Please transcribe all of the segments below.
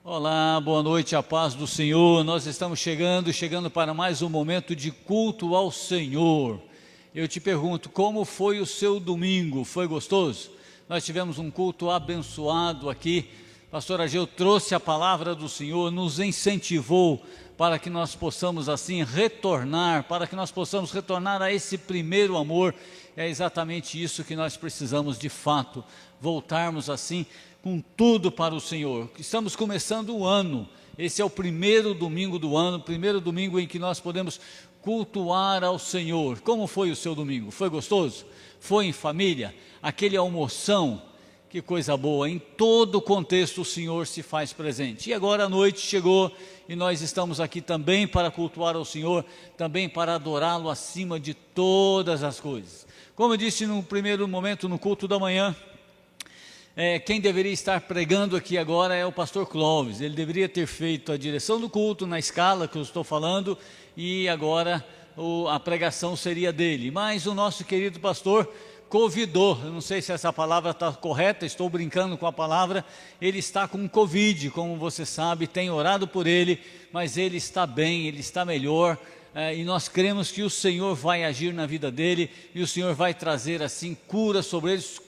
Olá, boa noite, a paz do Senhor. Nós estamos chegando para mais um momento de culto ao Senhor. Eu te pergunto, como foi o seu domingo? Foi gostoso? Nós tivemos um culto abençoado aqui. Pastor Ageu trouxe a palavra do Senhor, nos incentivou para que nós possamos assim retornar, a esse primeiro amor. É exatamente isso que nós precisamos de fato, voltarmos assim com tudo para o Senhor. Estamos começando o ano, esse é o primeiro domingo do ano, primeiro domingo em que nós podemos cultuar ao Senhor. Como foi o seu domingo? Foi gostoso? Foi em família? Aquele almoção? Que coisa boa, em todo o contexto o Senhor se faz presente. E agora a noite chegou e nós estamos aqui também para cultuar ao Senhor, também para adorá-lo acima de todas as coisas. Como eu disse no primeiro momento, no culto da manhã, quem deveria estar pregando aqui agora é o pastor Clóvis. Ele deveria ter feito a direção do culto na escala que eu estou falando e agora a pregação seria dele. Mas o nosso querido pastor convidou, eu não sei se essa palavra está correta, estou brincando com a palavra, ele está com Covid, como você sabe, tem orado por ele, mas ele está bem, ele está melhor, e nós cremos que o Senhor vai agir na vida dele, e o Senhor vai trazer assim cura sobre eles,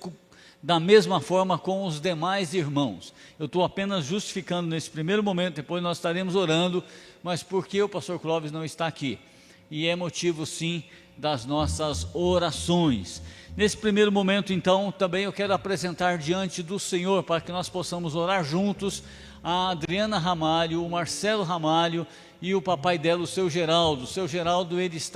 da mesma forma com os demais irmãos. Eu estou apenas justificando nesse primeiro momento, depois nós estaremos orando, mas porque o pastor Clóvis não está aqui? E é motivo sim das nossas orações. Nesse primeiro momento então, também eu quero apresentar diante do Senhor, para que nós possamos orar juntos, a Adriana Ramalho, o Marcelo Ramalho e o papai dela, o seu Geraldo. O seu Geraldo, eles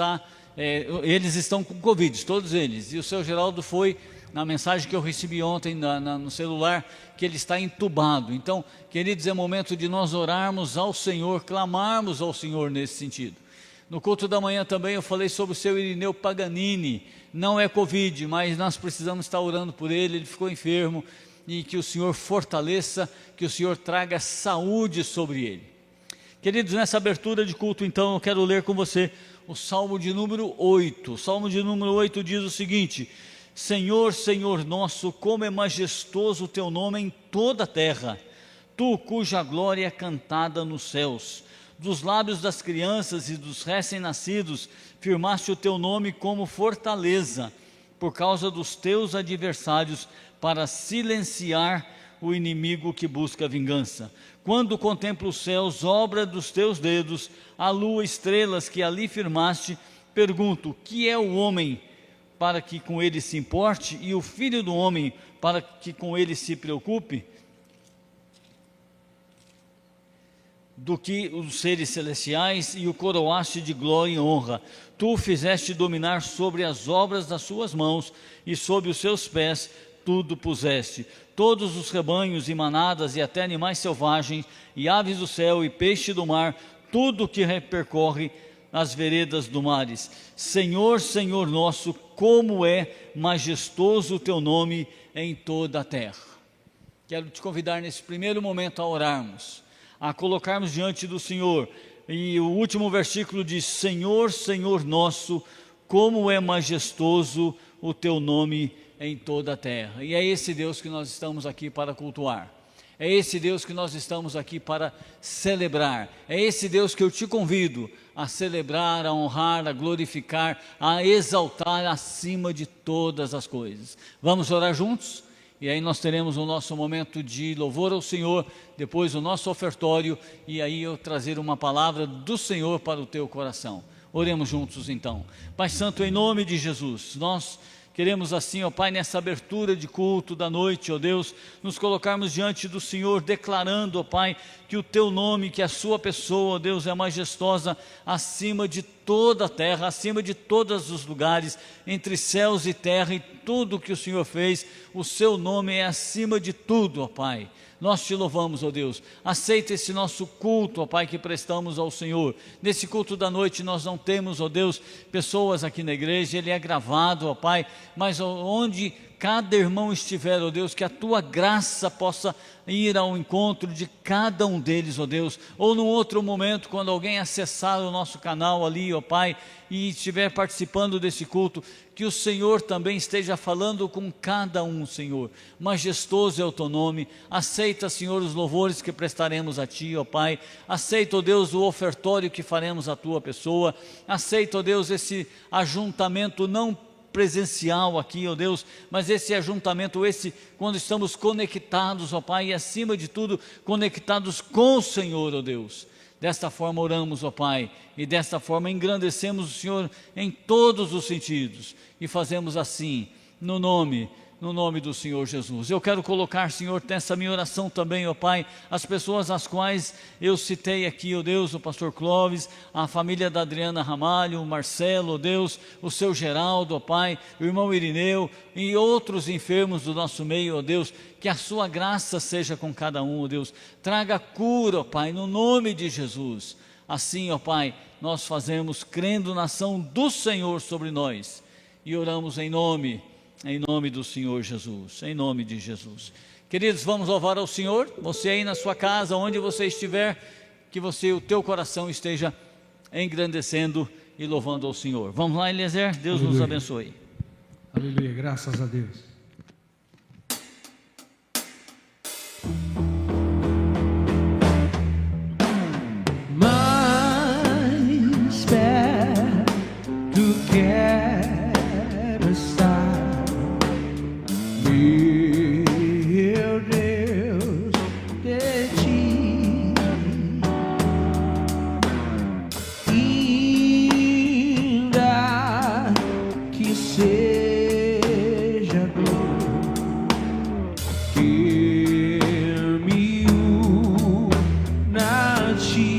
estão com Covid, todos eles, e o seu Geraldo foi, na mensagem que eu recebi ontem no celular, que ele está entubado. Então, queridos, é momento de nós orarmos ao Senhor, clamarmos ao Senhor nesse sentido. No culto da manhã também eu falei sobre o seu Irineu Paganini, não é Covid, mas nós precisamos estar orando por ele, ele ficou enfermo, e que o Senhor fortaleça, que o Senhor traga saúde sobre ele. Queridos, nessa abertura de culto então, eu quero ler com você o Salmo de número 8. O Salmo de número 8 diz o seguinte: Senhor, Senhor nosso, como é majestoso o teu nome em toda a terra, tu cuja glória é cantada nos céus. Dos lábios das crianças e dos recém-nascidos, firmaste o teu nome como fortaleza, por causa dos teus adversários, para silenciar o inimigo que busca vingança. Quando contemplo os céus, obra dos teus dedos, a lua, estrelas que ali firmaste, pergunto, que é o homem para que com ele se importe, e o filho do homem para que com ele se preocupe? Do que os seres celestiais, e o coroaste de glória e honra. Tu o fizeste dominar sobre as obras das suas mãos, e sob os seus pés tudo puseste. Todos os rebanhos e manadas, e até animais selvagens, e aves do céu, e peixe do mar, tudo que repercorre nas veredas do mares. Senhor, Senhor nosso, como é majestoso o teu nome em toda a terra. Quero te convidar nesse primeiro momento a orarmos, a colocarmos diante do Senhor, e o último versículo diz: Senhor, Senhor nosso, como é majestoso o teu nome em toda a terra. E é esse Deus que nós estamos aqui para cultuar, é esse Deus que nós estamos aqui para celebrar, é esse Deus que eu te convido a celebrar, a honrar, a glorificar, a exaltar acima de todas as coisas. Vamos orar juntos? E aí nós teremos o nosso momento de louvor ao Senhor, depois o nosso ofertório, e aí eu trazer uma palavra do Senhor para o teu coração. Oremos juntos então. Pai Santo, em nome de Jesus, nós queremos assim, ó Pai, nessa abertura de culto da noite, ó Deus, nos colocarmos diante do Senhor, declarando, ó Pai, que o teu nome, que a sua pessoa, ó Deus, é majestosa acima de toda a terra, acima de todos os lugares, entre céus e terra e tudo que o Senhor fez, o seu nome é acima de tudo, ó Pai. Nós te louvamos, ó Deus. Aceita esse nosso culto, ó Pai, que prestamos ao Senhor. Nesse culto da noite nós não temos, ó Deus, pessoas aqui na igreja, ele é gravado, ó Pai, mas onde cada irmão estiver, ó Deus, que a tua graça possa ir ao encontro de cada um deles, ó Deus, ou num outro momento, quando alguém acessar o nosso canal ali, ó Pai, e estiver participando desse culto, que o Senhor também esteja falando com cada um, Senhor. Majestoso é o teu nome. Aceita, Senhor, os louvores que prestaremos a ti, ó Pai. Aceita, ó Deus, o ofertório que faremos à tua pessoa. Aceita, ó Deus, esse ajuntamento não presencial aqui, ó Deus, mas esse ajuntamento, quando estamos conectados, ó Pai, e acima de tudo, conectados com o Senhor, ó Deus. Desta forma oramos, ó Pai, e desta forma engrandecemos o Senhor em todos os sentidos, e fazemos assim, no nome do Senhor Jesus. Eu quero colocar, Senhor, nessa minha oração também, ó Pai, as pessoas às quais eu citei aqui, ó Deus, o pastor Clóvis, a família da Adriana Ramalho, o Marcelo, ó Deus, o seu Geraldo, ó Pai, o irmão Irineu e outros enfermos do nosso meio, ó Deus, que a sua graça seja com cada um, ó Deus. Traga cura, ó Pai, no nome de Jesus. Assim, ó Pai, nós fazemos crendo na ação do Senhor sobre nós e oramos em nome do Senhor Jesus, em nome de Jesus. Queridos, vamos louvar ao Senhor. Você aí na sua casa, onde você estiver, que o teu coração esteja engrandecendo e louvando ao Senhor. Vamos lá, Eliezer, Deus Aleluia. Nos abençoe. Aleluia, graças a Deus. Mais perto quero estar, meu Deus, de ti, ainda que seja dor que me una a ti.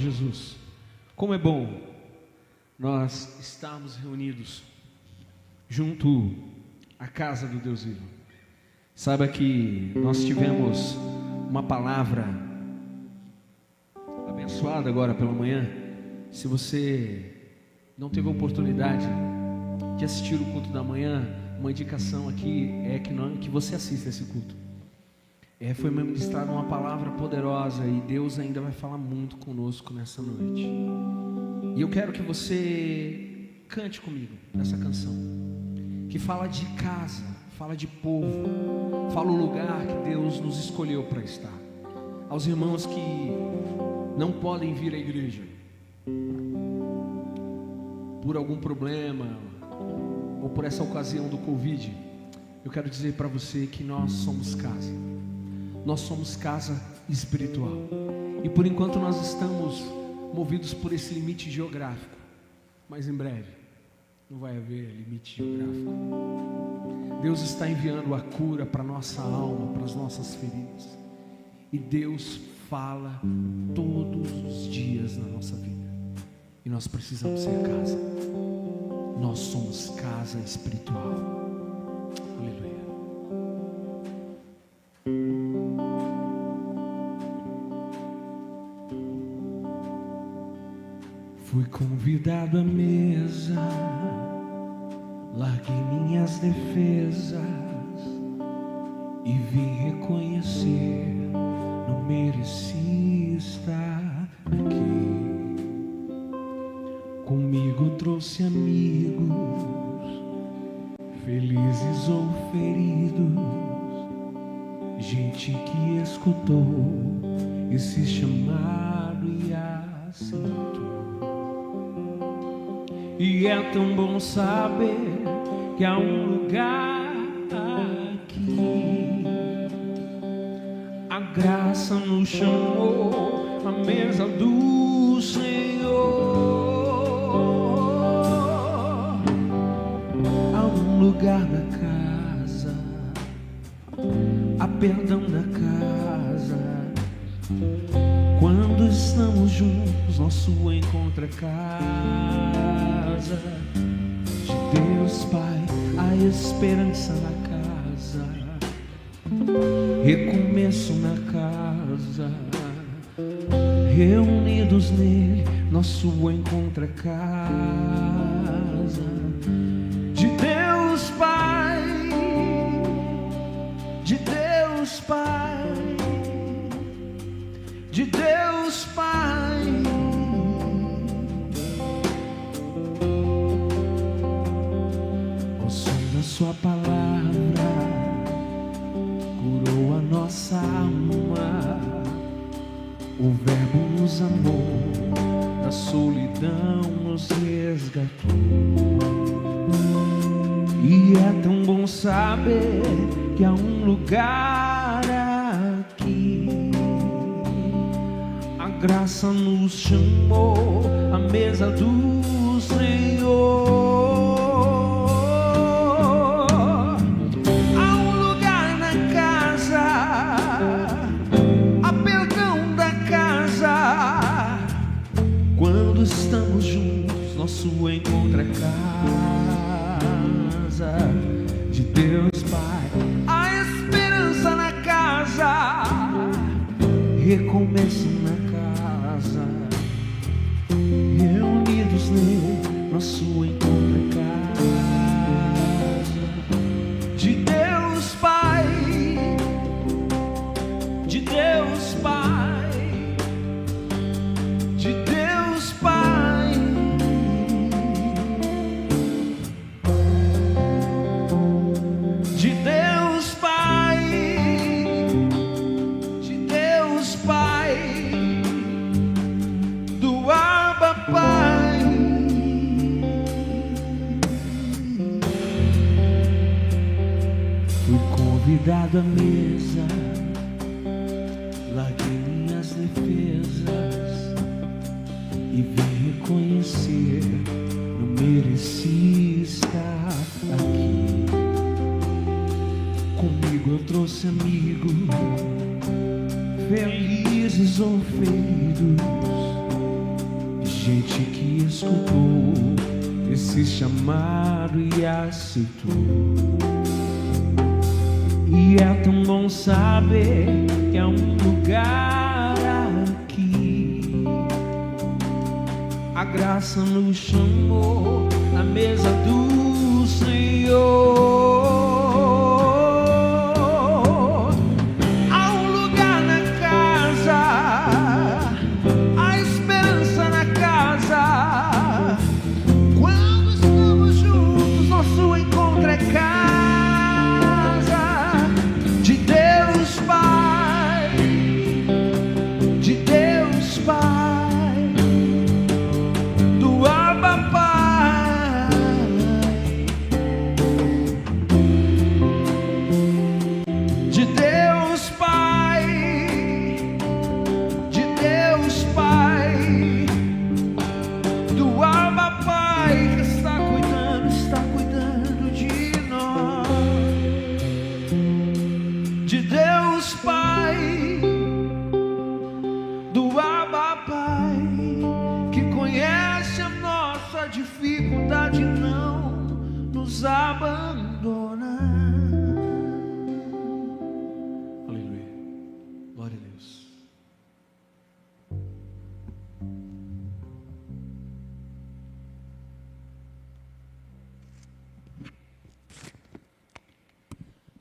Jesus. Como é bom nós estarmos reunidos junto à casa do Deus vivo. Saiba que nós tivemos uma palavra abençoada agora pela manhã. Se você não teve a oportunidade de assistir o culto da manhã, uma indicação aqui é que você assista esse culto. Foi ministrada uma palavra poderosa e Deus ainda vai falar muito conosco nessa noite. E eu quero que você cante comigo essa canção, que fala de casa, fala de povo, fala o lugar que Deus nos escolheu para estar. Aos irmãos que não podem vir à igreja por algum problema ou por essa ocasião do Covid, eu quero dizer para você que nós somos casa. Nós somos casa espiritual. E por enquanto nós estamos movidos por esse limite geográfico, mas em breve não vai haver limite geográfico. Deus está enviando a cura para a nossa alma, para as nossas feridas. E Deus fala todos os dias na nossa vida. E nós precisamos ser casa. Nós somos casa espiritual. Aleluia. Fui convidado à mesa, larguei minhas defesas e vim reconhecer, não mereci estar aqui. Comigo trouxe amigos, felizes ou feridos, gente que escutou esse chamado e aceitou. E é tão bom saber que há um lugar aqui. A graça nos chamou à mesa do Senhor. Há um lugar na casa, há perdão na casa. Quando estamos juntos, nosso encontro é casa de Deus Pai, a esperança na casa, recomeço na casa, reunidos nele, nosso encontro é casa de Deus Pai, de Deus Pai, de Deus Pai. O som da sua palavra curou a nossa alma. O Verbo nos amou, da solidão nos resgatou. E é tão bom saber que há um lugar aqui. A graça nos chamou à mesa do Senhor. Há um lugar na casa, há perdão da casa. Quando estamos juntos, nosso encontro é casa de Deus Pai, a esperança na casa, recomeço na casa, reunidos nele, nosso encontro é casa de Deus Pai, de Deus Pai, de Deus Pai. De Deus Pai, de Deus Pai, do Abba Pai. Fui convidado à mesa, larguei minhas defesas e vim reconhecer, não mereci estar aqui. Comigo eu trouxe amigos, felizes ou feridos, gente que escutou esse chamado e aceitou. E é tão bom saber que há um lugar aqui. A graça nos chamou na mesa do Senhor. Há um lugar na casa, a esperança na casa. Quando estamos juntos, nosso encontro é casa de Deus Pai, de Deus Pai, do Abba Pai, de Deus Pai, de Deus Pai, do Abba Pai, que está cuidando de nós, de Deus Pai, do Abba Pai, que conhece a nossa dificuldade, não nos abandona. Aleluia, glória a Deus.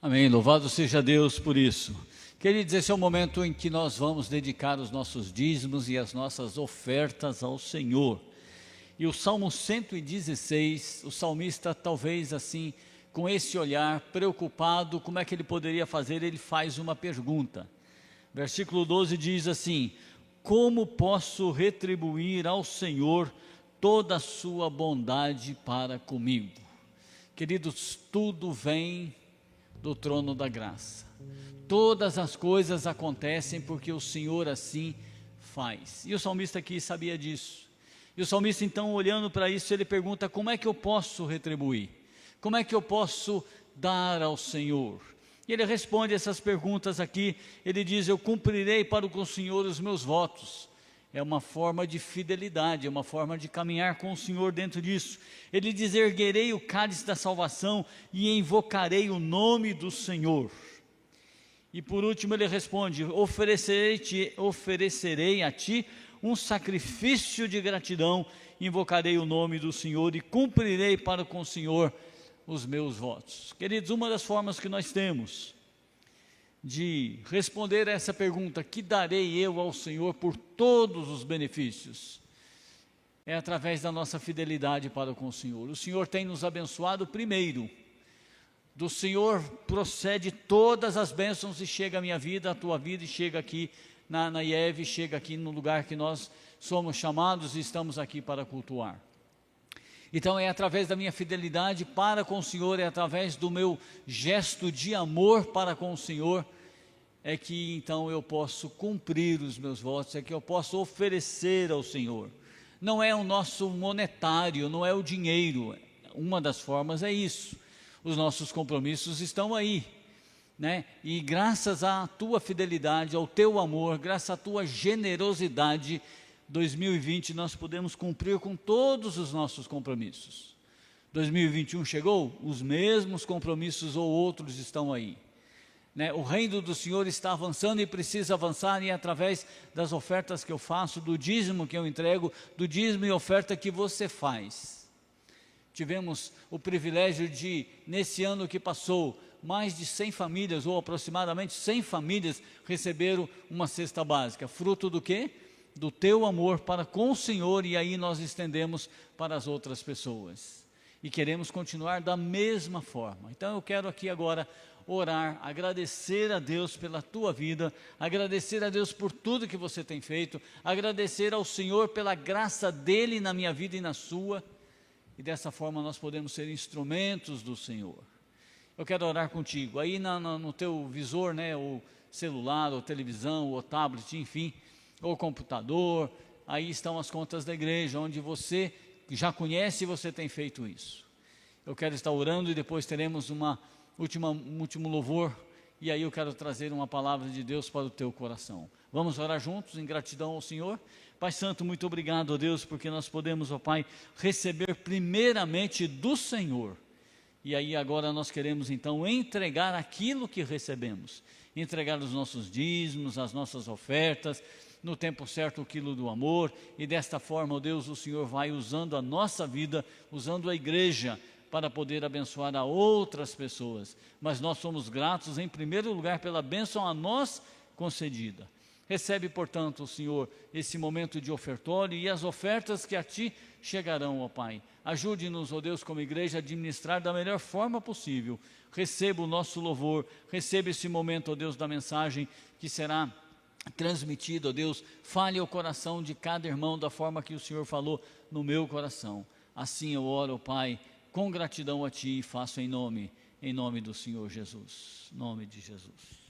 Amém, louvado seja Deus por isso. Queridos, esse é o momento em que nós vamos dedicar os nossos dízimos e as nossas ofertas ao Senhor. E o Salmo 116, o salmista talvez assim, com esse olhar preocupado, como é que ele poderia fazer? Ele faz uma pergunta. Versículo 12 diz assim: como posso retribuir ao Senhor toda a sua bondade para comigo? Queridos, tudo vem do trono da graça. Todas as coisas acontecem porque o Senhor assim faz. E o salmista aqui sabia disso. E o salmista então, olhando para isso, ele pergunta: como é que eu posso retribuir? Como é que eu posso dar ao Senhor? E ele responde essas perguntas aqui. Ele diz: eu cumprirei para com o Senhor os meus votos. É uma forma de fidelidade, é uma forma de caminhar com o Senhor dentro disso. Ele diz: erguerei o cálice da salvação e invocarei o nome do Senhor. E por último ele responde: oferecerei a ti um sacrifício de gratidão, invocarei o nome do Senhor e cumprirei para com o Senhor os meus votos. Queridos, uma das formas que nós temos de responder a essa pergunta: que darei eu ao Senhor por todos os benefícios? É através da nossa fidelidade para com o Senhor. O Senhor tem nos abençoado primeiro. Do Senhor procede todas as bênçãos e chega a minha vida, a tua vida, e chega aqui na IEV, chega aqui no lugar que nós somos chamados e estamos aqui para cultuar. Então é através da minha fidelidade para com o Senhor, é através do meu gesto de amor para com o Senhor, é que então eu posso cumprir os meus votos, é que eu posso oferecer ao Senhor. Não é o nosso monetário, não é o dinheiro, uma das formas é isso. Os nossos compromissos estão aí, né? E graças à tua fidelidade, ao teu amor, graças à tua generosidade, 2020 nós podemos cumprir com todos os nossos compromissos. 2021 chegou, os mesmos compromissos ou outros estão aí, né? O reino do Senhor está avançando e precisa avançar, e através das ofertas que eu faço, do dízimo que eu entrego, do dízimo e oferta que você faz. Tivemos o privilégio de, nesse ano que passou, mais de 100 famílias, ou aproximadamente 100 famílias, receberam uma cesta básica. Fruto do quê? Do teu amor para com o Senhor, e aí nós estendemos para as outras pessoas. E queremos continuar da mesma forma. Então eu quero aqui agora orar, agradecer a Deus pela tua vida, agradecer a Deus por tudo que você tem feito, agradecer ao Senhor pela graça dEle na minha vida e na sua. E dessa forma nós podemos ser instrumentos do Senhor. Eu quero orar contigo. Aí no teu visor, né, ou celular, ou televisão, ou tablet, enfim, ou computador, aí estão as contas da igreja, onde você já conhece e você tem feito isso. Eu quero estar orando e depois teremos um último louvor, e aí eu quero trazer uma palavra de Deus para o teu coração. Vamos orar juntos em gratidão ao Senhor? Pai Santo, muito obrigado, ó Deus, porque nós podemos, ó Pai, receber primeiramente do Senhor. E aí agora nós queremos então entregar aquilo que recebemos, entregar os nossos dízimos, as nossas ofertas, no tempo certo o quilo do amor, e desta forma, ó Deus, o Senhor vai usando a nossa vida, usando a igreja, para poder abençoar a outras pessoas. Mas nós somos gratos em primeiro lugar pela bênção a nós concedida. Recebe, portanto, Senhor, esse momento de ofertório e as ofertas que a Ti chegarão, ó Pai. Ajude-nos, ó Deus, como igreja, a administrar da melhor forma possível. Receba o nosso louvor, receba esse momento, ó Deus, da mensagem que será transmitido, ó Deus. Fale ao coração de cada irmão da forma que o Senhor falou no meu coração. Assim eu oro, ó Pai, com gratidão a Ti, e faço em nome do Senhor Jesus. Em nome de Jesus.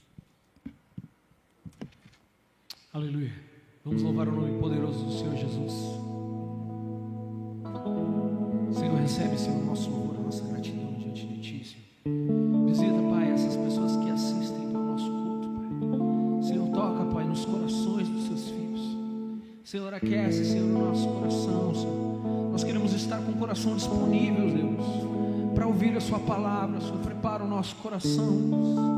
Aleluia. Vamos louvar o nome poderoso do Senhor Jesus. Senhor, recebe, Senhor, o nosso louvor, a nossa gratidão diante de Ti, Senhor. Visita, Pai, essas pessoas que assistem ao nosso culto, Pai. Senhor, toca, Pai, nos corações dos Seus filhos. Senhor, aquece, Senhor, o nosso coração, Senhor. Nós queremos estar com o coração disponível, Deus, para ouvir a Sua palavra. Senhor, prepara o nosso coração.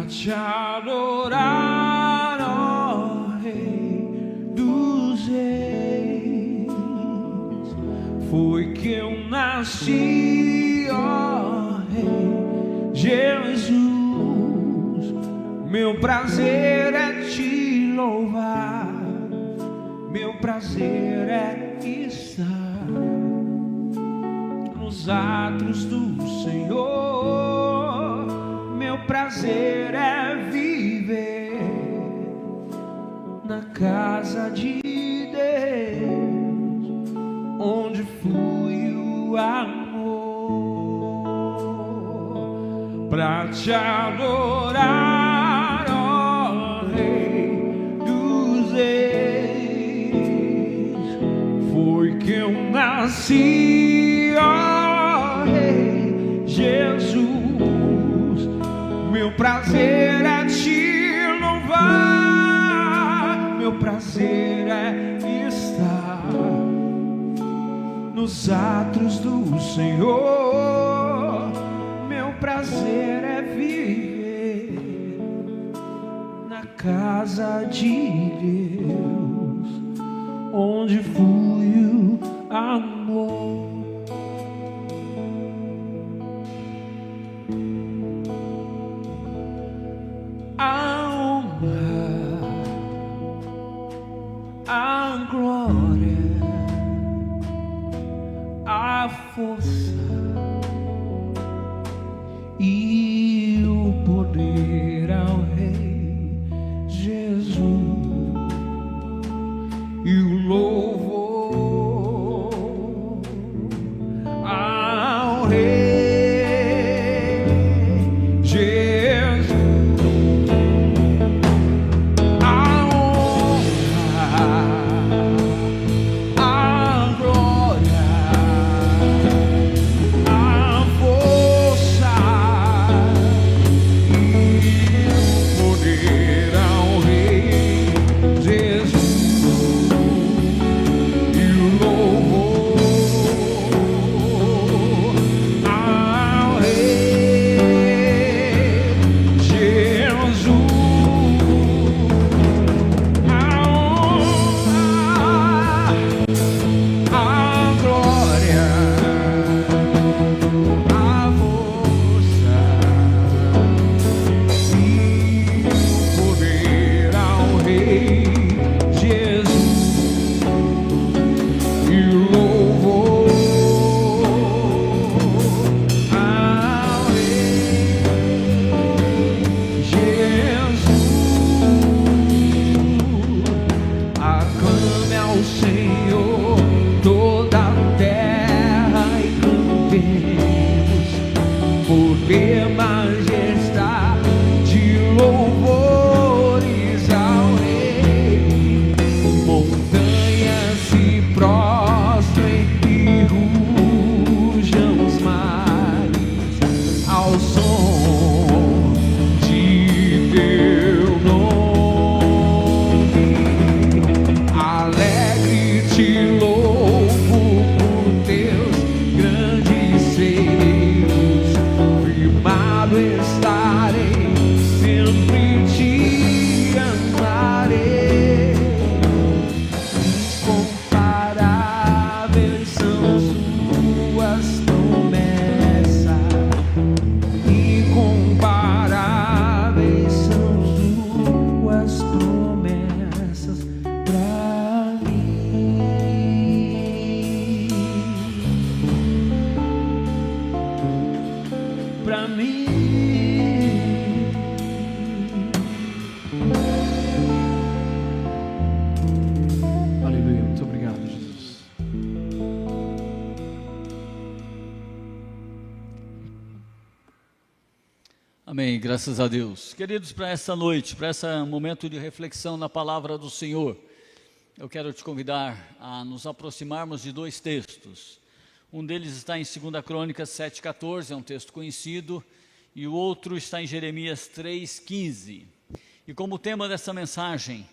Te adorar, ó Rei dos Reis, foi que eu nasci, ó Rei Jesus. Meu prazer é te louvar, meu prazer é estar nos atos do Senhor. Meu prazer é viver na casa de Deus, onde flui o amor. Pra te adorar, ó Rei dos Reis, foi que eu nasci, ó Rei Jesus. Meu prazer é te louvar, meu prazer é estar nos atos do Senhor. Meu prazer é viver na casa de Deus, onde flui o amor. A glória, a força e o poder ao Rei Jesus, e o louvor ao Rei Jesus. Amém, graças a Deus. Queridos, para essa noite, para esse momento de reflexão na palavra do Senhor, eu quero te convidar a nos aproximarmos de dois textos. Um deles está em 2 Crônicas 7,14, é um texto conhecido, e o outro está em Jeremias 3,15. E como tema dessa mensagem,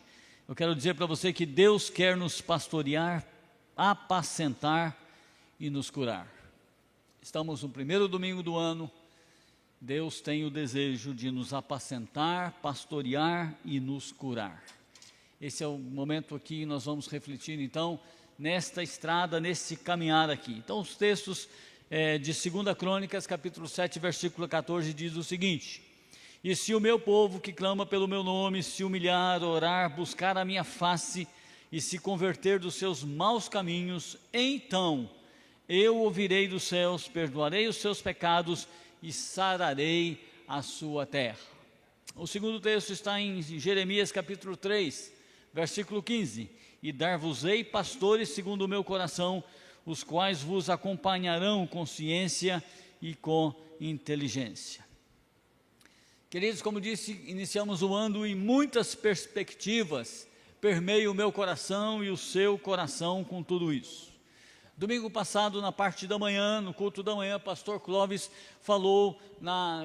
eu quero dizer para você que Deus quer nos pastorear, apacentar e nos curar. Estamos no primeiro domingo do ano. Deus tem o desejo de nos apacentar, pastorear e nos curar. Esse é o momento aqui que nós vamos refletir, então, nesta estrada, nesse caminhar aqui. Então, os textos de 2 Crônicas, capítulo 7, versículo 14, diz o seguinte: E se o meu povo que clama pelo meu nome se humilhar, orar, buscar a minha face e se converter dos seus maus caminhos, então eu ouvirei dos céus, perdoarei os seus pecados e sararei a sua terra. O segundo texto está em Jeremias capítulo 3, versículo 15. E dar-vos-ei pastores segundo o meu coração, os quais vos acompanharão com ciência e com inteligência. Queridos, como disse, iniciamos o ano e muitas perspectivas permeiam o meu coração e o seu coração com tudo isso. Domingo passado, na parte da manhã, no culto da manhã, pastor Clóvis falou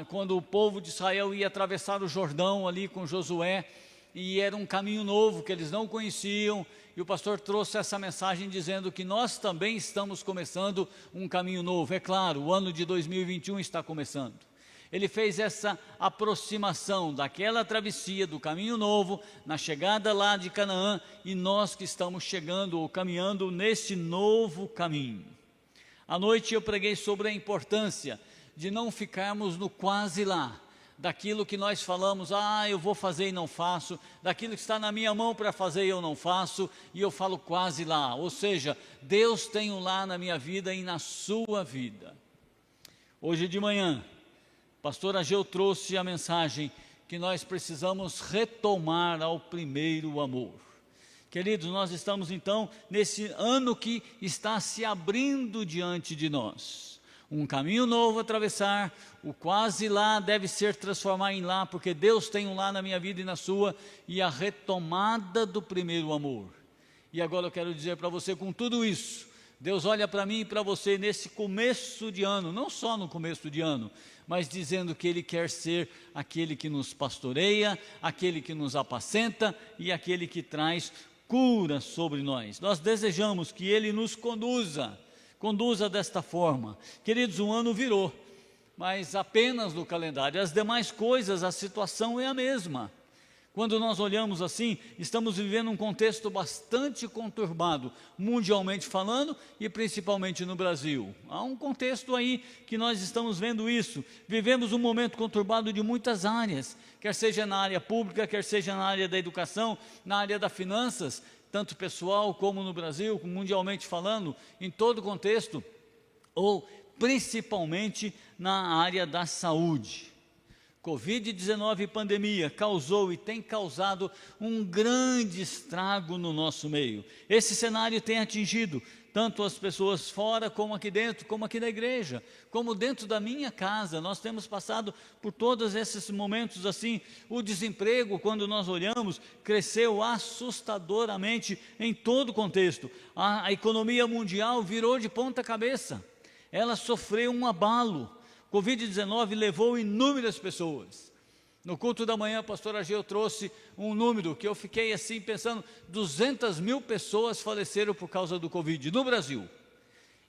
quando o povo de Israel ia atravessar o Jordão ali com Josué, e era um caminho novo que eles não conheciam, e o pastor trouxe essa mensagem dizendo que nós também estamos começando um caminho novo. É claro, o ano de 2021 está começando. Ele fez essa aproximação daquela travessia do caminho novo, na chegada lá de Canaã, e nós que estamos chegando ou caminhando nesse novo caminho. À noite eu preguei sobre a importância de não ficarmos no quase lá, daquilo que nós falamos, eu vou fazer e não faço, daquilo que está na minha mão para fazer e eu não faço, e eu falo quase lá, ou seja, Deus tem um lá na minha vida e na sua vida. Hoje de manhã, pastor Ageu trouxe a mensagem que nós precisamos retomar ao primeiro amor. Queridos, nós estamos então nesse ano que está se abrindo diante de nós. Um caminho novo a atravessar, o quase lá deve ser transformado em lá, porque Deus tem um lá na minha vida e na sua, e a retomada do primeiro amor. E agora eu quero dizer para você, com tudo isso, Deus olha para mim e para você nesse começo de ano, não só no começo de ano, mas dizendo que Ele quer ser aquele que nos pastoreia, aquele que nos apacenta e aquele que traz cura sobre nós. Nós desejamos que Ele nos conduza desta forma. Queridos, um ano virou, mas apenas no calendário. As demais coisas, a situação é a mesma. Quando nós olhamos assim, estamos vivendo um contexto bastante conturbado, mundialmente falando e principalmente no Brasil. Há um contexto aí que nós estamos vendo isso. Vivemos um momento conturbado de muitas áreas, quer seja na área pública, quer seja na área da educação, na área das finanças, tanto pessoal como no Brasil, mundialmente falando, em todo o contexto, ou principalmente na área da saúde. Covid-19 e pandemia causou e tem causado um grande estrago no nosso meio. Esse cenário tem atingido tanto as pessoas fora como aqui dentro, como aqui na igreja, como dentro da minha casa. Nós temos passado por todos esses momentos assim. O desemprego, quando nós olhamos, cresceu assustadoramente em todo o contexto. A economia mundial virou de ponta cabeça. Ela sofreu um abalo. Covid-19 levou inúmeras pessoas. No culto da manhã, o pastor Ageu trouxe um número que eu fiquei assim pensando, 200 mil pessoas faleceram por causa do Covid no Brasil.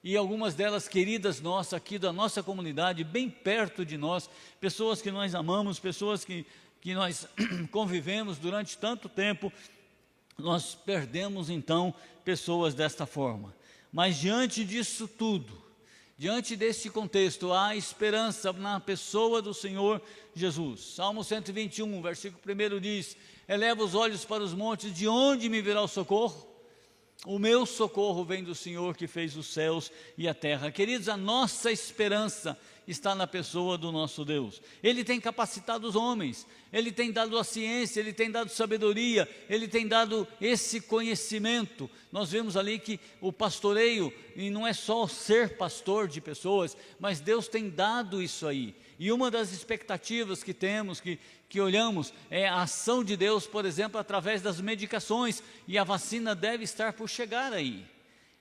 E algumas delas queridas nossas, aqui da nossa comunidade, bem perto de nós, pessoas que nós amamos, pessoas que nós convivemos durante tanto tempo, nós perdemos então pessoas desta forma. Mas diante disso tudo, diante deste contexto, há esperança na pessoa do Senhor Jesus. Salmo 121, versículo 1 diz: eleva os olhos para os montes, de onde me virá o socorro? O meu socorro vem do Senhor que fez os céus e a terra. Queridos, a nossa esperança está na pessoa do nosso Deus. Ele tem capacitado os homens, Ele tem dado a ciência, Ele tem dado sabedoria, Ele tem dado esse conhecimento. Nós vemos ali que o pastoreio, e não é só ser pastor de pessoas, mas Deus tem dado isso aí. E uma das expectativas que temos, que olhamos, é a ação de Deus, por exemplo, através das medicações, e a vacina deve estar por chegar aí.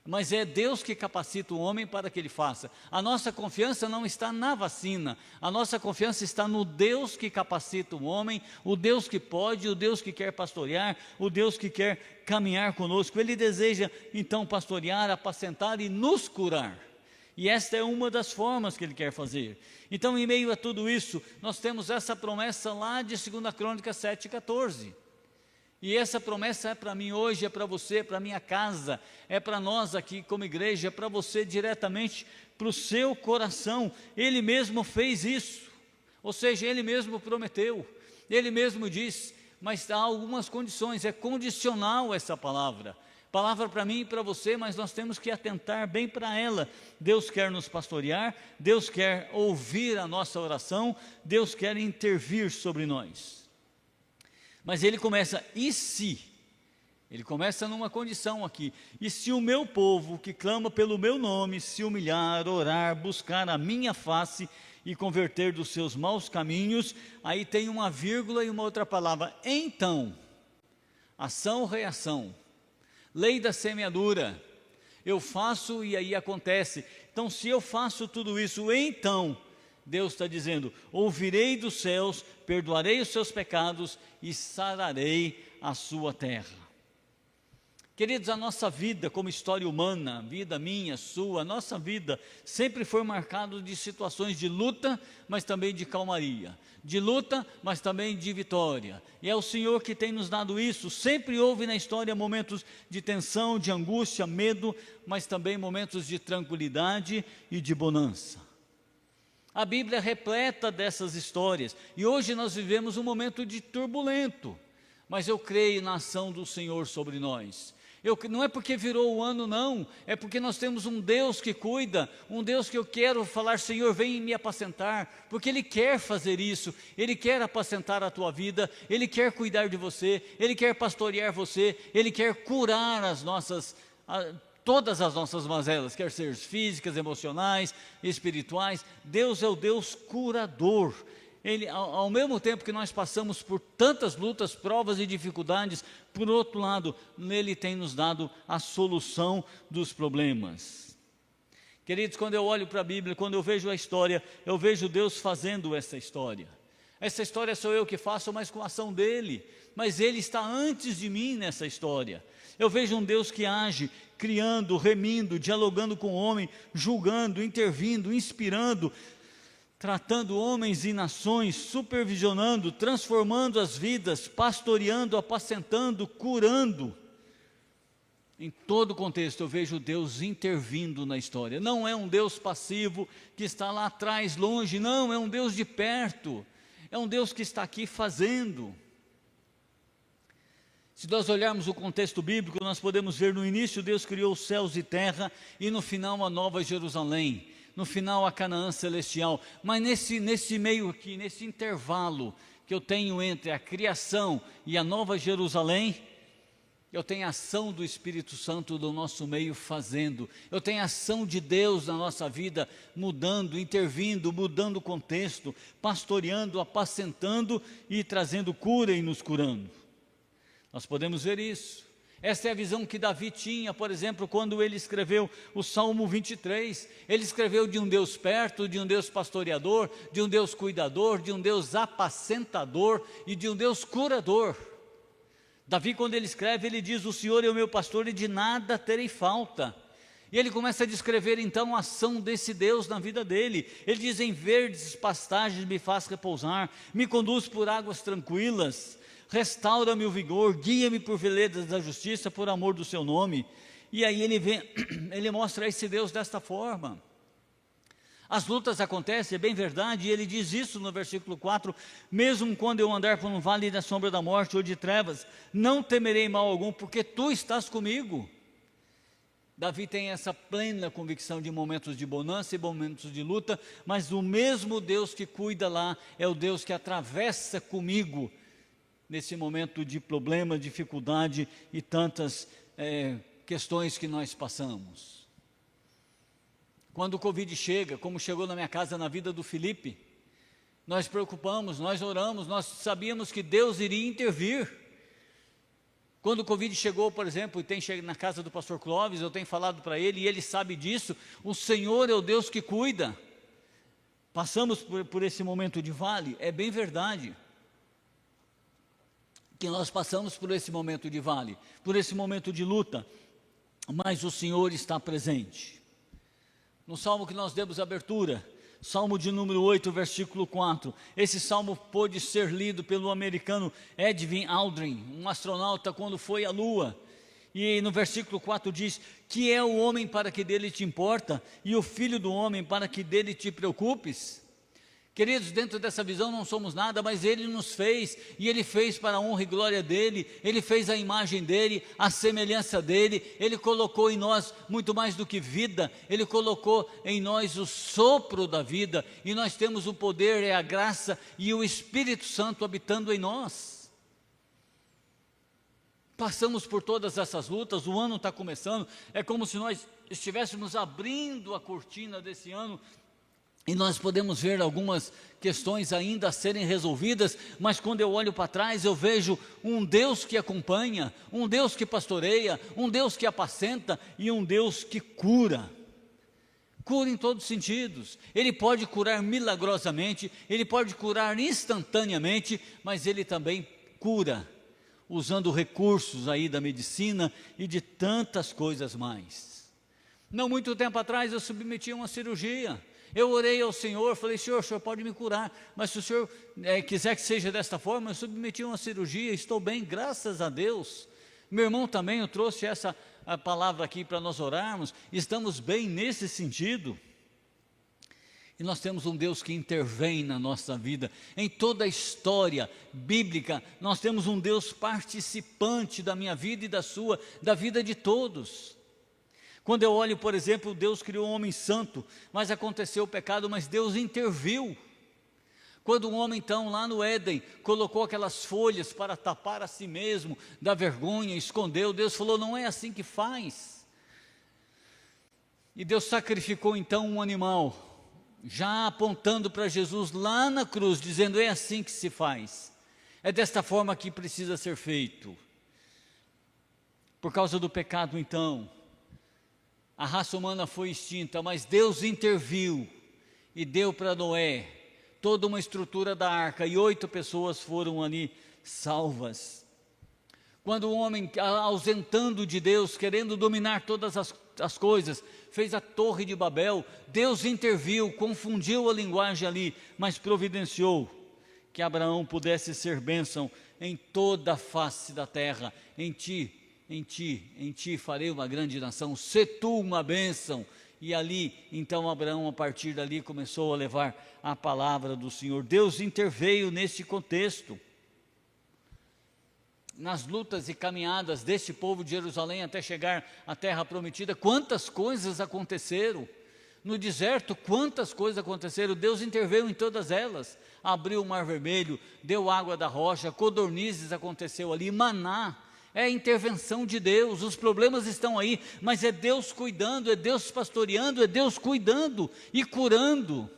Mas é Deus que capacita o homem para que ele faça. A nossa confiança não está na vacina, a nossa confiança está no Deus que capacita o homem, o Deus que pode, o Deus que quer pastorear, o Deus que quer caminhar conosco. Ele deseja então pastorear, apacentar e nos curar. E esta é uma das formas que Ele quer fazer. Então, em meio a tudo isso, nós temos essa promessa lá de 2 Crônicas 7,14. E essa promessa é para mim hoje, é para você, é para a minha casa, é para nós aqui como igreja, é para você diretamente, para o seu coração. Ele mesmo fez isso, ou seja, Ele mesmo prometeu, Ele mesmo disse, mas há algumas condições, é condicional essa palavra para mim e para você, mas nós temos que atentar bem para ela. Deus quer nos pastorear, Deus quer ouvir a nossa oração, Deus quer intervir sobre nós. Mas ele começa, e se? Ele começa numa condição aqui, e se o meu povo, que clama pelo meu nome, se humilhar, orar, buscar a minha face e converter dos seus maus caminhos, aí tem uma vírgula e uma outra palavra, então, ação, reação, lei da semeadura, eu faço e aí acontece. Então, se eu faço tudo isso, então, Deus está dizendo, ouvirei dos céus, perdoarei os seus pecados e sararei a sua terra. Queridos, a nossa vida como história humana, vida minha, sua, a nossa vida sempre foi marcada de situações de luta, mas também de calmaria, de luta, mas também de vitória, e é o Senhor que tem nos dado isso. Sempre houve na história momentos de tensão, de angústia, medo, mas também momentos de tranquilidade e de bonança. A Bíblia é repleta dessas histórias, e hoje nós vivemos um momento de turbulento, mas eu creio na ação do Senhor sobre nós. Não é porque virou o ano não, é porque nós temos um Deus que cuida, um Deus que eu quero falar, Senhor, vem me apacentar, porque Ele quer fazer isso, Ele quer apacentar a tua vida, Ele quer cuidar de você, Ele quer pastorear você, Ele quer curar todas as nossas mazelas, quer ser físicas, emocionais, espirituais. Deus é o Deus curador. Ele, ao mesmo tempo que nós passamos por tantas lutas, provas e dificuldades, por outro lado, Ele tem nos dado a solução dos problemas. Queridos, quando eu olho para a Bíblia, quando eu vejo a história, eu vejo Deus fazendo essa história. Essa história sou eu que faço, mas com a ação dEle, mas Ele está antes de mim nessa história. Eu vejo um Deus que age, criando, remindo, dialogando com o homem, julgando, intervindo, inspirando, tratando homens e nações, supervisionando, transformando as vidas, pastoreando, apacentando, curando. Em todo o contexto eu vejo Deus intervindo na história. Não é um Deus passivo que está lá atrás, longe, não, é um Deus de perto, é um Deus que está aqui fazendo. Se nós olharmos o contexto bíblico, nós podemos ver no início Deus criou os céus e terra, e no final a nova Jerusalém, no final a Canaã celestial. Mas nesse meio aqui, nesse intervalo que eu tenho entre a criação e a nova Jerusalém, eu tenho a ação do Espírito Santo do nosso meio fazendo, eu tenho a ação de Deus na nossa vida, mudando, intervindo, mudando o contexto, pastoreando, apacentando e trazendo cura e nos curando. Nós podemos ver isso. Essa é a visão que Davi tinha, por exemplo, quando ele escreveu o Salmo 23. Ele escreveu de um Deus perto, de um Deus pastoreador, de um Deus cuidador, de um Deus apacentador e de um Deus curador. Davi, quando ele escreve, ele diz, o Senhor é o meu pastor e de nada terei falta. E ele começa a descrever então a ação desse Deus na vida dele. Ele diz, em verdes pastagens me faz repousar, me conduz por águas tranquilas, restaura-me o vigor, guia-me por veredas da justiça, por amor do seu nome. E aí ele mostra esse Deus desta forma. As lutas acontecem, é bem verdade, e ele diz isso no versículo 4, mesmo quando eu andar por um vale da sombra da morte ou de trevas, não temerei mal algum, porque tu estás comigo. Davi tem essa plena convicção de momentos de bonança e momentos de luta, mas o mesmo Deus que cuida lá, é o Deus que atravessa comigo, nesse momento de problema, dificuldade e tantas questões que nós passamos. Quando o Covid chega, como chegou na minha casa, na vida do Felipe, Nós preocupamos, nós oramos, nós sabíamos que Deus iria intervir. Quando o Covid chegou, por exemplo, e tem chegado na casa do pastor Clóvis, eu tenho falado para ele, e ele sabe disso, o Senhor é o Deus que cuida. Passamos por esse momento de vale, é bem verdade, que nós passamos por esse momento de vale, por esse momento de luta, mas o Senhor está presente. No salmo que nós demos abertura, Salmo de número 8, versículo 4. Esse salmo pôde ser lido pelo americano Edwin Aldrin, um astronauta, quando foi à Lua. E no versículo 4 diz: que é o homem para que dele te importa, e o filho do homem para que dele te preocupes? Queridos, dentro dessa visão não somos nada, mas Ele nos fez, e Ele fez para a honra e glória dEle, Ele fez a imagem dEle, a semelhança dEle, Ele colocou em nós muito mais do que vida, Ele colocou em nós o sopro da vida, e nós temos o poder, é a graça e o Espírito Santo habitando em nós. Passamos por todas essas lutas, o ano está começando, é como se nós estivéssemos abrindo a cortina desse ano, e nós podemos ver algumas questões ainda a serem resolvidas, mas quando eu olho para trás eu vejo um Deus que acompanha, um Deus que pastoreia, um Deus que apacenta e um Deus que cura. Cura em todos os sentidos. Ele pode curar milagrosamente, Ele pode curar instantaneamente, mas Ele também cura, usando recursos aí da medicina e de tantas coisas mais. Não muito tempo atrás eu submeti a uma cirurgia. Eu orei ao Senhor, falei: Senhor, o Senhor pode me curar, mas se o Senhor quiser que seja desta forma, eu submeti a uma cirurgia, estou bem, graças a Deus. Meu irmão também, eu trouxe essa palavra aqui para nós orarmos, estamos bem nesse sentido. E nós temos um Deus que intervém na nossa vida, em toda a história bíblica, nós temos um Deus participante da minha vida e da sua, da vida de todos. Quando eu olho, por exemplo, Deus criou um homem santo, mas aconteceu o pecado, mas Deus interviu. Quando um homem então lá no Éden colocou aquelas folhas para tapar a si mesmo da vergonha, escondeu, Deus falou: não é assim que faz. E Deus sacrificou então um animal, já apontando para Jesus lá na cruz, dizendo: é assim que se faz, é desta forma que precisa ser feito. Por causa do pecado então, a raça humana foi extinta, mas Deus interviu e deu para Noé toda uma estrutura da arca, e 8 pessoas foram ali salvas. Quando o homem, ausentando de Deus, querendo dominar todas as coisas, fez a torre de Babel, Deus interviu, confundiu a linguagem ali, mas providenciou que Abraão pudesse ser bênção em toda a face da terra. Em ti farei uma grande nação, sê tu uma bênção. E ali, então Abraão, a partir dali, começou a levar a palavra do Senhor. Deus interveio neste contexto. Nas lutas e caminhadas deste povo de Jerusalém até chegar à terra prometida, quantas coisas aconteceram. No deserto, quantas coisas aconteceram. Deus interveio em todas elas. Abriu o mar vermelho, deu água da rocha, codornizes aconteceu ali, maná. É a intervenção de Deus. Os problemas estão aí, mas é Deus cuidando, é Deus pastoreando, é Deus cuidando e curando.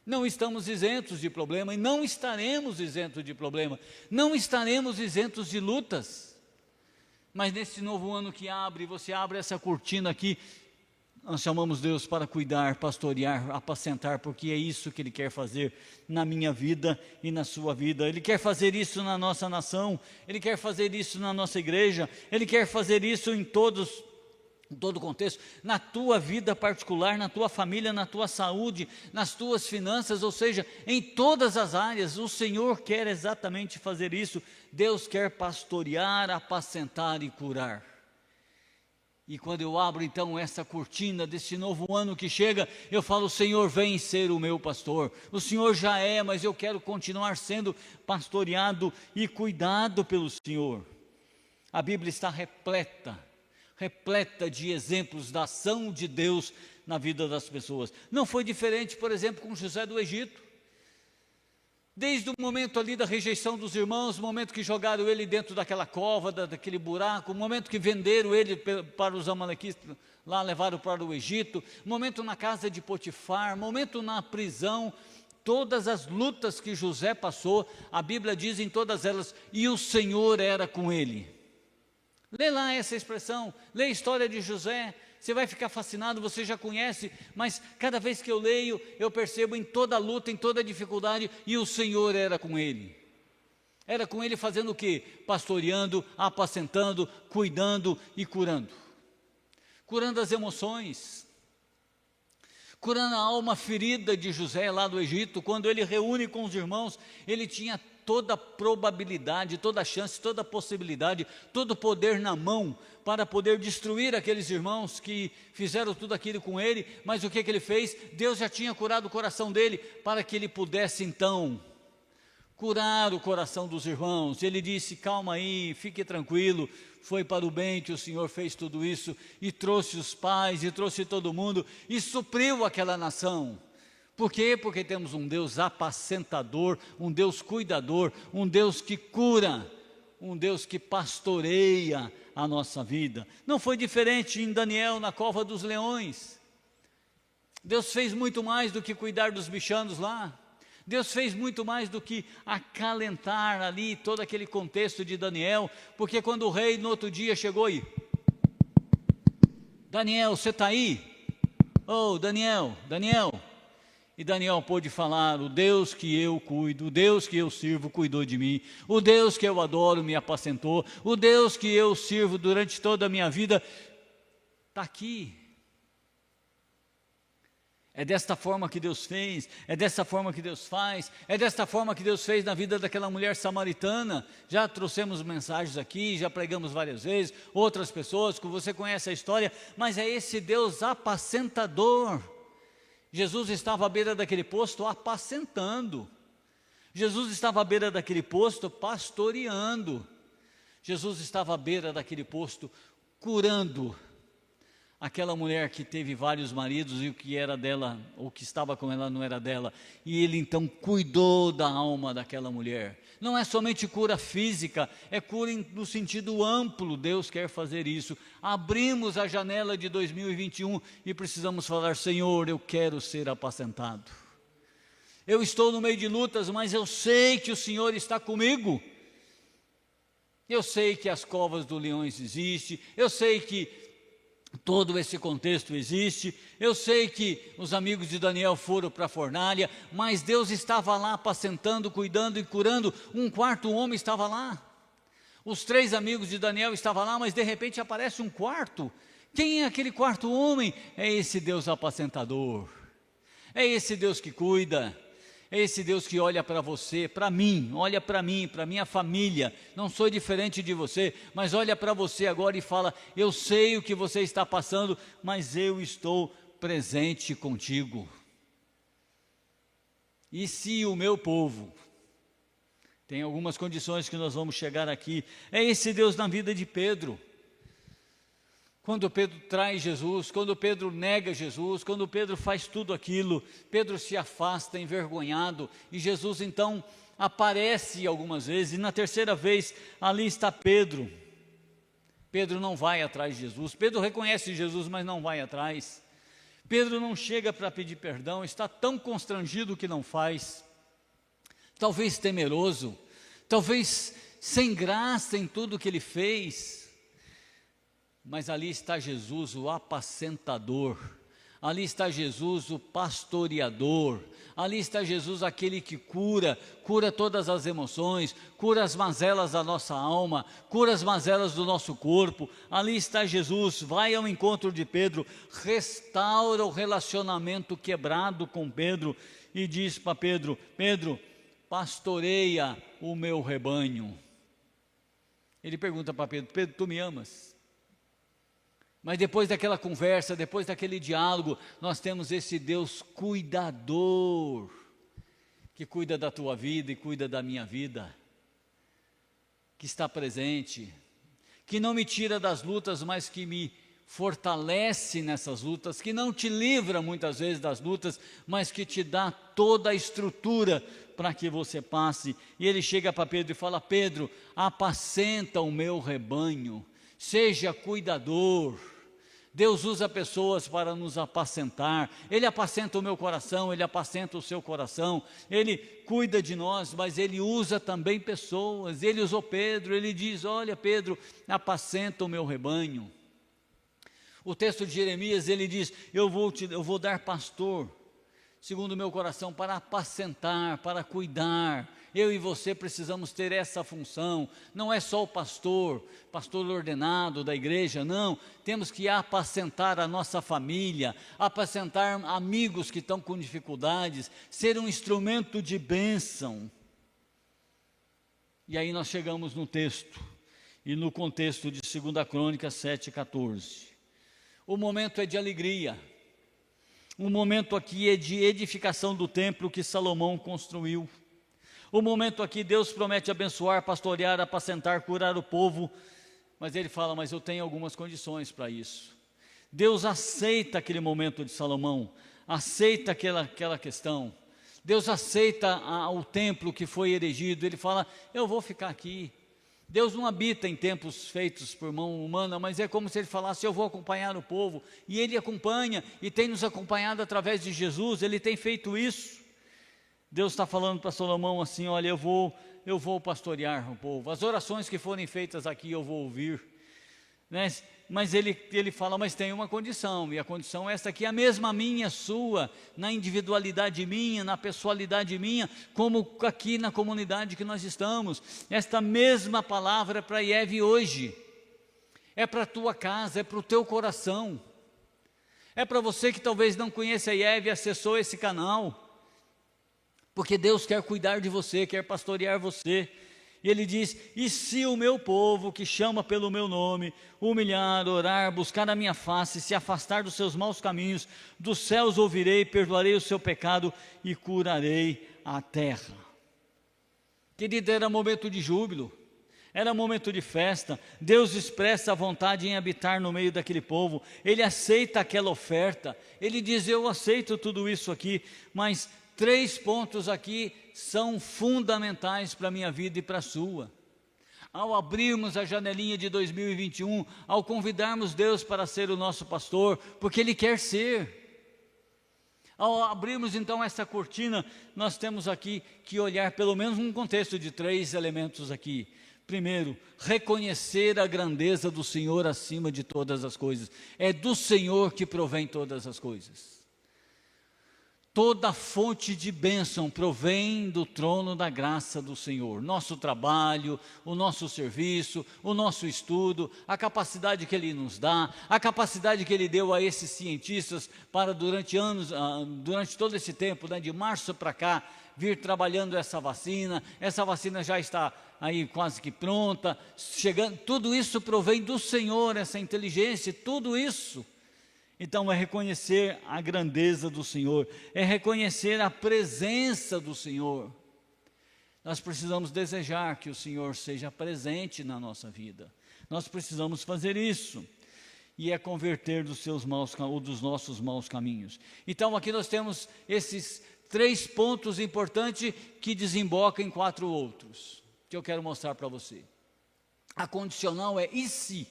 Não estamos isentos de problema e não estaremos isentos de problema, não estaremos isentos de lutas. Mas nesse novo ano que abre, você abre essa cortina aqui, nós chamamos Deus para cuidar, pastorear, apacentar, porque é isso que Ele quer fazer na minha vida e na sua vida. Ele quer fazer isso na nossa nação, Ele quer fazer isso na nossa igreja, Ele quer fazer isso em todo contexto, na tua vida particular, na tua família, na tua saúde, nas tuas finanças, ou seja, em todas as áreas. O Senhor quer exatamente fazer isso. Deus quer pastorear, apacentar e curar. E quando eu abro então essa cortina desse novo ano que chega, eu falo: Senhor, vem ser o meu pastor. O Senhor já é, mas eu quero continuar sendo pastoreado e cuidado pelo Senhor. A Bíblia está repleta de exemplos da ação de Deus na vida das pessoas. Não foi diferente, por exemplo, com José do Egito. Desde o momento ali da rejeição dos irmãos, o momento que jogaram ele dentro daquela cova, daquele buraco, o momento que venderam ele para os amalequitas, lá levaram para o Egito, o momento na casa de Potifar, o momento na prisão, todas as lutas que José passou, a Bíblia diz em todas elas, e o Senhor era com ele. Lê lá essa expressão, lê a história de José, você vai ficar fascinado, você já conhece, mas cada vez que eu leio, eu percebo em toda luta, em toda dificuldade, e o Senhor era com ele. Era com ele fazendo o quê? Pastoreando, apacentando, cuidando e curando. Curando as emoções, curando a alma ferida de José lá do Egito. Quando ele reúne com os irmãos, ele tinha toda a probabilidade, toda a chance, toda a possibilidade, todo o poder na mão para poder destruir aqueles irmãos que fizeram tudo aquilo com ele, mas o que ele fez? Deus já tinha curado o coração dele para que ele pudesse então curar o coração dos irmãos. Ele disse, calma aí, fique tranquilo, foi para o bem que o Senhor fez tudo isso, e trouxe os pais, e trouxe todo mundo, e supriu aquela nação. Por quê? Porque temos um Deus apacentador, um Deus cuidador, um Deus que cura, um Deus que pastoreia a nossa vida. Não foi diferente em Daniel, na cova dos leões. Deus fez muito mais do que cuidar dos bichanos lá. Deus fez muito mais do que acalentar ali todo aquele contexto de Daniel, porque quando o rei no outro dia chegou e... Daniel, você está aí? Oh, Daniel. E Daniel pôde falar, o Deus que eu cuido, o Deus que eu sirvo cuidou de mim, o Deus que eu adoro me apacentou, o Deus que eu sirvo durante toda a minha vida está aqui. É desta forma que Deus fez, é desta forma que Deus faz, é desta forma que Deus fez na vida daquela mulher samaritana. Já trouxemos mensagens aqui, já pregamos várias vezes, outras pessoas que você conhece a história, mas é esse Deus apacentador. Jesus estava à beira daquele posto apacentando, Jesus estava à beira daquele posto pastoreando, Jesus estava à beira daquele posto curando aquela mulher que teve vários maridos e o que era dela, ou que estava com ela não era dela, e ele então cuidou da alma daquela mulher. Não é somente cura física, é cura no sentido amplo. Deus quer fazer isso. Abrimos a janela de 2021 e precisamos falar, Senhor, eu quero ser apacentado. Eu estou no meio de lutas, mas eu sei que o Senhor está comigo. Eu sei que as covas dos leões existem, eu sei que todo esse contexto existe, eu sei que os amigos de Daniel foram para a fornalha, mas Deus estava lá apacentando, cuidando e curando. Um quarto homem estava lá, os 3 amigos de Daniel estavam lá, mas de repente aparece um quarto. Quem é aquele quarto homem? É esse Deus apacentador, é esse Deus que cuida, é esse Deus que olha para você, para mim, olha para mim, para minha família. Não sou diferente de você, mas olha para você agora e fala, eu sei o que você está passando, mas eu estou presente contigo. E se o meu povo, tem algumas condições que nós vamos chegar aqui, é esse Deus na vida de Pedro. Quando Pedro traz Jesus, quando Pedro nega Jesus, quando Pedro faz tudo aquilo, Pedro se afasta envergonhado, e Jesus então aparece algumas vezes, e na terceira vez ali está Pedro. Pedro não vai atrás de Jesus, Pedro reconhece Jesus, mas não vai atrás. Pedro não chega para pedir perdão, está tão constrangido que não faz, talvez temeroso, talvez sem graça em tudo que ele fez. Mas ali está Jesus, o apacentador, ali está Jesus, o pastoreador, ali está Jesus, aquele que cura todas as emoções, cura as mazelas da nossa alma, cura as mazelas do nosso corpo. Ali está Jesus, vai ao encontro de Pedro, restaura o relacionamento quebrado com Pedro e diz para Pedro, Pedro, pastoreia o meu rebanho. Ele pergunta para Pedro, Pedro, tu me amas? Mas depois daquela conversa, depois daquele diálogo, nós temos esse Deus cuidador, que cuida da tua vida e cuida da minha vida, que está presente, que não me tira das lutas, mas que me fortalece nessas lutas, que não te livra muitas vezes das lutas, mas que te dá toda a estrutura para que você passe. E ele chega para Pedro e fala, Pedro, apacenta o meu rebanho, seja cuidador, Deus usa pessoas para nos apacentar. Ele apacenta o meu coração, Ele apacenta o seu coração, Ele cuida de nós, mas Ele usa também pessoas. Ele usou Pedro, Ele diz: olha, Pedro, apacenta o meu rebanho. O texto de Jeremias, ele diz: eu vou dar pastor, segundo o meu coração, para apacentar, para cuidar. Eu e você precisamos ter essa função. Não é só o pastor ordenado da igreja, não. Temos que apacentar a nossa família, apacentar amigos que estão com dificuldades, ser um instrumento de bênção. E aí nós chegamos no texto, e no contexto de 2 Crônicas 7,14. O momento é de alegria. O momento aqui é de edificação do templo que Salomão construiu. O momento aqui, Deus promete abençoar, pastorear, apacentar, curar o povo, mas Ele fala: mas eu tenho algumas condições para isso. Deus aceita aquele momento de Salomão, aceita aquela questão. Deus aceita o templo que foi erigido. Ele fala: eu vou ficar aqui. Deus não habita em templos feitos por mão humana, mas é como se Ele falasse: eu vou acompanhar o povo. E Ele acompanha, e tem nos acompanhado através de Jesus. Ele tem feito isso. Deus está falando para Salomão assim: olha, eu vou pastorear o povo. As orações que forem feitas aqui eu vou ouvir, né? Mas ele fala: mas tem uma condição, e a condição é esta aqui, a mesma minha, sua, na individualidade minha, na pessoalidade minha, como aqui na comunidade que nós estamos. Esta mesma palavra é para Ieve hoje, é para a tua casa, é para o teu coração, é para você que talvez não conheça a Ieve e acessou esse canal, porque Deus quer cuidar de você, quer pastorear você. E Ele diz: e se o meu povo, que chama pelo meu nome, humilhar, orar, buscar a minha face, se afastar dos seus maus caminhos, dos céus ouvirei, perdoarei o seu pecado e curarei a terra. Querido, era momento de júbilo, era momento de festa. Deus expressa a vontade em habitar no meio daquele povo. Ele aceita aquela oferta. Ele diz: eu aceito tudo isso aqui, mas 3 pontos aqui são fundamentais para a minha vida e para a sua. Ao abrirmos a janelinha de 2021, ao convidarmos Deus para ser o nosso pastor, porque Ele quer ser. Ao abrirmos então essa cortina, nós temos aqui que olhar pelo menos um contexto de 3 elementos aqui. Primeiro, reconhecer a grandeza do Senhor acima de todas as coisas. É do Senhor que provém todas as coisas. Toda fonte de bênção provém do trono da graça do Senhor. Nosso trabalho, o nosso serviço, o nosso estudo, a capacidade que Ele nos dá, a capacidade que Ele deu a esses cientistas para durante todo esse tempo, né, de março para cá, vir trabalhando essa vacina já está aí quase que pronta, chegando. Tudo isso provém do Senhor, essa inteligência, tudo isso. Então é reconhecer a grandeza do Senhor, é reconhecer a presença do Senhor. Nós precisamos desejar que o Senhor seja presente na nossa vida. Nós precisamos fazer isso. E é converter dos nossos maus caminhos. Então aqui nós temos esses 3 pontos importantes que desembocam em 4 outros, que eu quero mostrar para você. A condicional é: e se?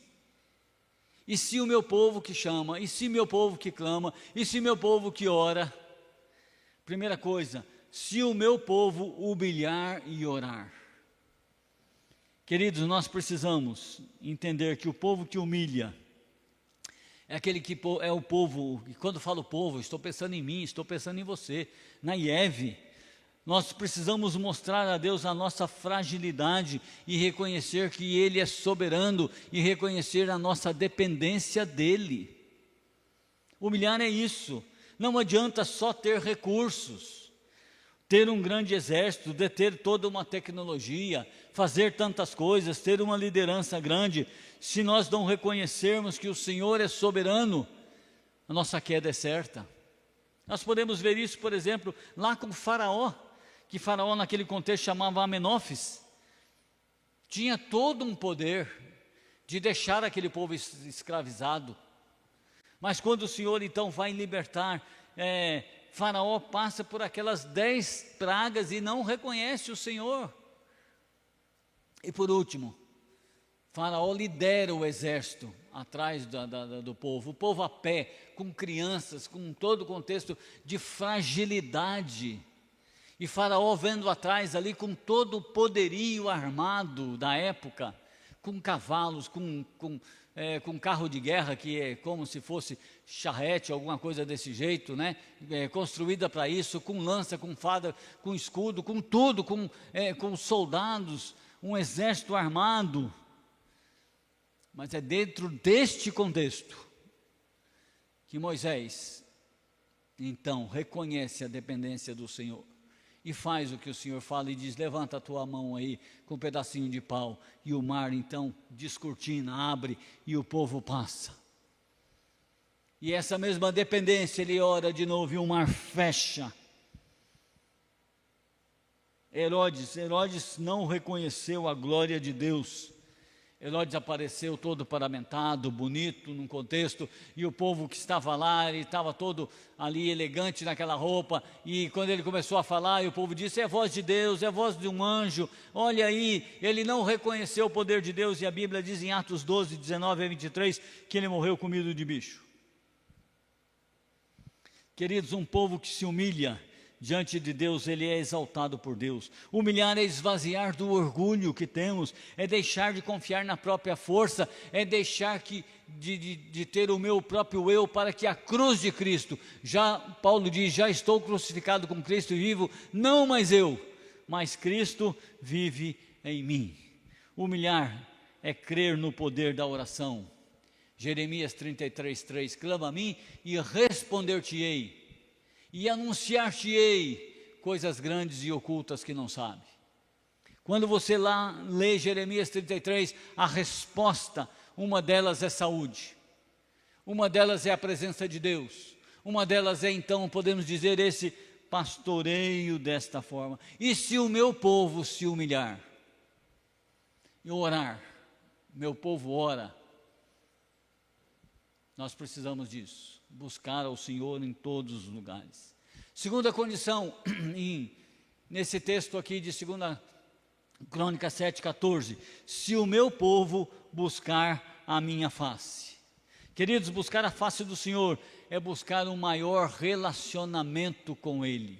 E se o meu povo que chama, e se meu povo que clama, e se meu povo que ora? Primeira coisa, se o meu povo humilhar e orar. Queridos, nós precisamos entender que o povo que humilha é aquele que é o povo, e quando falo povo, estou pensando em mim, estou pensando em você, na Ieve. Nós precisamos mostrar a Deus a nossa fragilidade e reconhecer que Ele é soberano e reconhecer a nossa dependência dEle. Humilhar é isso. Não adianta só ter recursos, ter um grande exército, deter toda uma tecnologia, fazer tantas coisas, ter uma liderança grande. Se nós não reconhecermos que o Senhor é soberano, a nossa queda é certa. Nós podemos ver isso, por exemplo, lá com Faraó, que Faraó naquele contexto chamava Amenófis, tinha todo um poder de deixar aquele povo escravizado, mas quando o Senhor então vai libertar, Faraó passa por aquelas 10 pragas e não reconhece o Senhor. E por último, Faraó lidera o exército atrás do povo, o povo a pé, com crianças, com todo o contexto de fragilidade. E Faraó vendo atrás ali com todo o poderio armado da época, com cavalos, com carro de guerra, que é como se fosse charrete, alguma coisa desse jeito, né? Construída para isso, com lança, com fada, com escudo, com tudo, com soldados, um exército armado. Mas é dentro deste contexto que Moisés, então, reconhece a dependência do Senhor e faz o que o Senhor fala e diz: levanta a tua mão aí com um pedacinho de pau, e o mar então descortina, abre e o povo passa. E essa mesma dependência, ele ora de novo e o mar fecha. Herodes não reconheceu a glória de Deus. Herodes apareceu todo paramentado, bonito, num contexto, e o povo que estava lá, ele estava todo ali elegante naquela roupa, e quando ele começou a falar, e o povo disse: é voz de Deus, é voz de um anjo, olha aí. Ele não reconheceu o poder de Deus, e a Bíblia diz em Atos 12, 19 a 23, que ele morreu comido de bicho. Queridos, um povo que se humilha diante de Deus, ele é exaltado por Deus. Humilhar é esvaziar do orgulho que temos, é deixar de confiar na própria força, é deixar de ter o meu próprio eu, para que a cruz de Cristo, Paulo diz: já estou crucificado com Cristo e vivo, não mais eu, mas Cristo vive em mim. Humilhar é crer no poder da oração. Jeremias 33:3, clama a mim e responder-te-ei, e anunciar-te-ei coisas grandes e ocultas que não sabe. Quando você lá lê Jeremias 33, a resposta, uma delas é saúde, uma delas é a presença de Deus, uma delas é, então, podemos dizer, esse pastoreio desta forma. E se o meu povo se humilhar e orar, meu povo ora, nós precisamos disso, buscar ao Senhor em todos os lugares. Segunda condição, nesse texto aqui de 2 Crônicas 7,14, se o meu povo buscar a minha face. Queridos, buscar a face do Senhor é buscar um maior relacionamento com Ele.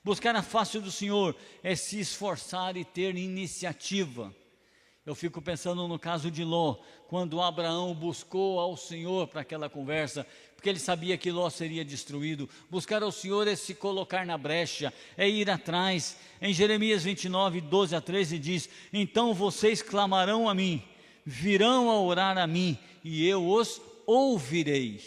Buscar a face do Senhor é se esforçar e ter iniciativa. Eu fico pensando no caso de Ló, quando Abraão buscou ao Senhor para aquela conversa, porque ele sabia que Ló seria destruído. Buscar ao Senhor é se colocar na brecha, é ir atrás. Em Jeremias 29, 12 a 13 diz: então vocês clamarão a mim, virão a orar a mim, e eu os ouvirei.